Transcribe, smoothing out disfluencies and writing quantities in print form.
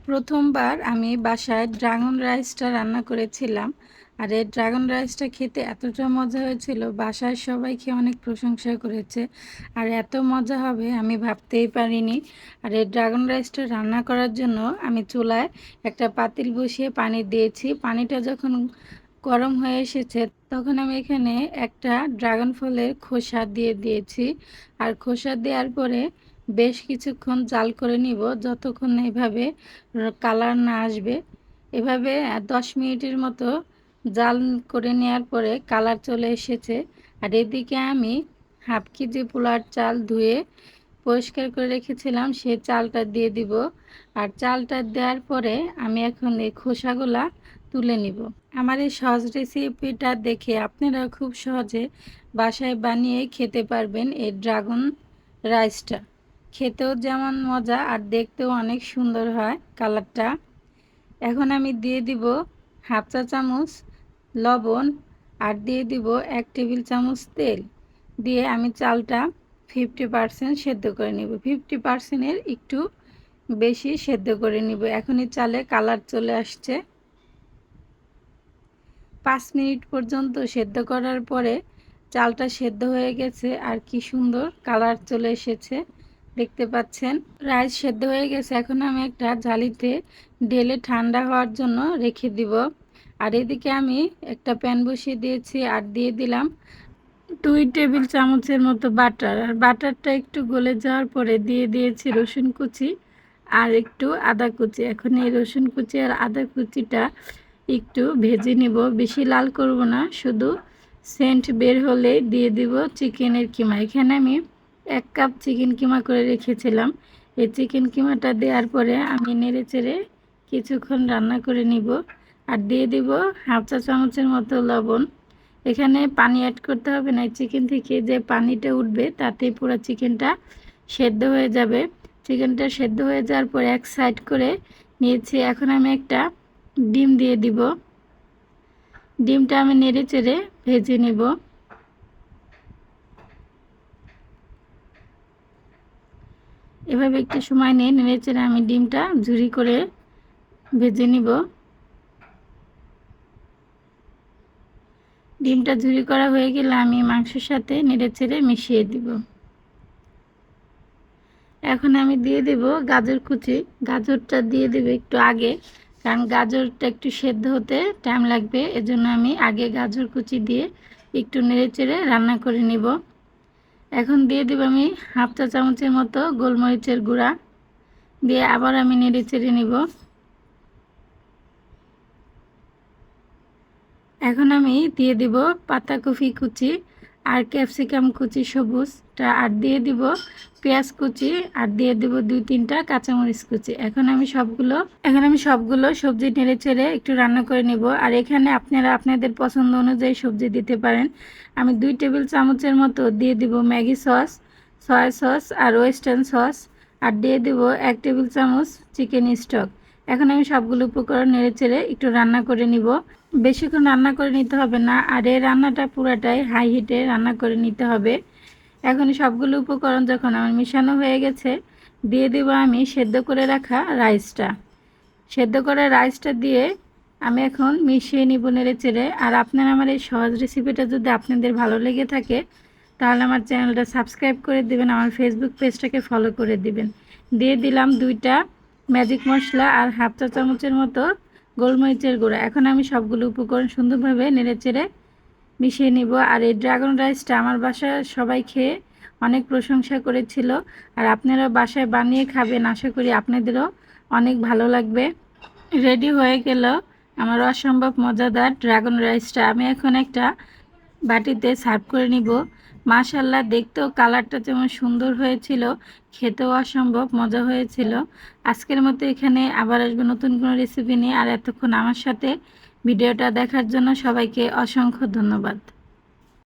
প্রথমবার আমি বাসায় ড্রাগন রাইসটা রান্না করেছিলাম। আর এই ড্রাগন রাইসটা খেতে এতটা মজা হয়েছিল, বাসায় সবাই খেয়ে অনেক প্রশংসা করেছে। আর এত মজা হবে আমি ভাবতেই পারিনি। আর এই ড্রাগন রাইসটা রান্না করার জন্য আমি চুলায় একটা পাতিল বসিয়ে পানি দিয়েছি। পানিটা যখন গরম হয়ে এসেছে তখন আমি এখানে একটা ড্রাগন ফলের খোসা দিয়ে দিয়েছি। আর খোসা দেওয়ার পরে বেশ কিছুক্ষণ জাল করে নিব, যতক্ষণ না এভাবে কালার না আসবে। এভাবে 10 মিনিটের মতো জাল করে নেওয়ার পরে কালার চলে এসেছে। আর এদিকে আমি হাফ কেজি পোলার চাল ধুয়ে পরিষ্কার করে রেখেছিলাম, সেই চালটা দিয়ে দিব। আর চালটা দেওয়ার পরে আমি এখন এই খোসাগুলা তুলে নিব। আমার এই সহজ রেসিপিটা দেখে আপনারা খুব সহজে বাসায় বানিয়ে খেতে পারবেন। এই ড্রাগন রাইসটা খেতেও যেমন মজা আর দেখতেও অনেক সুন্দর হয় কালারটা। এখন আমি দিয়ে দিব হাফ চা চামচ লবণ আর দিয়ে দিব 1 টেবিল চামচ তেল। দিয়ে আমি চালটা 50% সেদ্ধ করে নিব। 50%-এর একটু বেশি সেদ্ধ করে নিব। এখনই চালে কালার চলে আসছে। 5 মিনিট পর্যন্ত সেদ্ধ করার পরে চালটা সেদ্ধ হয়ে গেছে আর কি সুন্দর কালার চলে এসেছে, দেখতে পাচ্ছেন। রাইস সেদ্ধ হয়ে গেছে। এখন আমি একটা ঝালিতে ঢেলে ঠান্ডা হওয়ার জন্য রেখে দিব। আর এদিকে আমি একটা প্যান বসিয়ে দিয়েছি আর দিয়ে দিলাম 2 টেবিল চামচের মতো বাটার। আর বাটারটা একটু গলে যাওয়ার পরে দিয়ে দিয়েছি রসুন কুচি আর একটু আদা কুচি। এখন এই রসুন কুচি আর আদা কুচিটা একটু ভেজে নিব, বেশি লাল করব না, শুধু সেন্ট বের হলে দিয়ে দিব চিকেনের কিমা। এখানে আমি 1 কাপ চিকেন কিমা করে রেখেছিলাম। এই চিকেন কিমাটা দেওয়ার পরে আমি নেড়ে চেড়ে কিছুক্ষণ রান্না করে নিব। আর দিয়ে দিব হাফ চা চামচের মতো লবণ। এখানে পানি অ্যাড করতে হবে না, চিকেন থেকে যে পানিটা উঠবে তাতে পুরো চিকেনটা সেদ্ধ হয়ে যাবে। চিকেনটা সেদ্ধ হয়ে যাওয়ার পর এক সাইড করে নিয়েছি। এখন আমি একটা ডিম দিয়ে দিব। ডিমটা আমি নেড়ে চেড়ে ভেজে নিব। এভাবে একটু সময় নিয়ে নেড়ে চেড়ে আমি ডিমটা ঝুরি করে ভেজে নিব। ডিমটা ঝুরি করা হয়ে গেলে আমি মাংসের সাথে নেড়ে চেড়ে মিশিয়ে দিব। এখন আমি দিয়ে দেব গাজর কুচি। গাজরটা দিয়ে দেব একটু আগে, কারণ গাজরটা একটু সেদ্ধ হতে টাইম লাগবে, এজন্য আমি আগে গাজর কুচি দিয়ে একটু নেড়ে চেড়ে রান্না করে নিব। এখন দিয়ে দেব আমি হাফ চা চামচের মতো গোলমরিচের গুঁড়া, দিয়ে আবার আমি নেড়ে চেড়ে নিব। এখন আমি দিয়ে দিব পাতাকপি কুচি আর ক্যাপসিকাম কুচি সবুজটা, আর দিয়ে দিব পেঁয়াজ কুচি, আর দিয়ে দিব 2-3টা কাঁচামরিচ কুচি। এখন আমি সবগুলো সবজি নেড়ে চেড়ে একটু রান্না করে নিব। আর এখানে আপনারা আপনাদের পছন্দ অনুযায়ী সবজি দিতে পারেন। আমি 2 টেবিল চামচের মতো দিয়ে দিব ম্যাগি সস, সয়া সস আর ওয়েস্টার্ন সস, আর দিয়ে দিব 1 টেবিল চামচ চিকেন স্টক। এখন আমি সবগুলো উপকরণ নেড়ে চেড়ে একটু রান্না করে নিব। বেশিক্ষণ রান্না করে নিতে হবে না, আর এই রান্নাটা পুরাটাই হাই হিটে রান্না করে নিতে হবে। এখন সবগুলো উপকরণ যখন আমার মিশানো হয়ে গেছে, দিয়ে দেব আমি সেদ্ধ করে রাখা রাইসটা। সেদ্ধ করা রাইসটা দিয়ে আমি এখন মিশিয়ে নিব নেড়ে চেড়ে। আর আপনারা আমার এই সহজ রেসিপিটা যদি আপনাদের ভালো লেগে থাকে তাহলে আমার চ্যানেলটা সাবস্ক্রাইব করে দিবেন, আমার ফেসবুক পেজটাকে ফলো করে দিবেন। দিয়ে দিলাম 2টা ম্যাজিক মশলা আর হাফ চা চামচের মতো গোলমরিচের গুঁড়া। এখন আমি সবগুলো উপকরণ সুন্দরভাবে নেড়ে চেড়ে মিশিয়ে নিব। আর এই ড্রাগন রাইসটা আমার বাসায় সবাই খেয়ে অনেক প্রশংসা করেছিল। আর আপনারা বাসায় বানিয়ে খাবেন, আশা করি আপনাদেরও অনেক ভালো লাগবে। রেডি হয়ে গেল আমার অসম্ভব মজাদার ড্রাগন রাইসটা। আমি এখন একটা বাটিতে সার্ভ করে নিব। মাশাআল্লাহ, দেখতেও কালারটা যেমন সুন্দর হয়েছিল, খেতেও অসম্ভব মজা হয়েছিল। আজকের মতো এখানে আবার আসবো নতুন কোনো রেসিপি নিয়ে। আর এতক্ষণ আমার সাথে ভিডিওটা দেখার জন্য সবাইকে অসংখ্য ধন্যবাদ।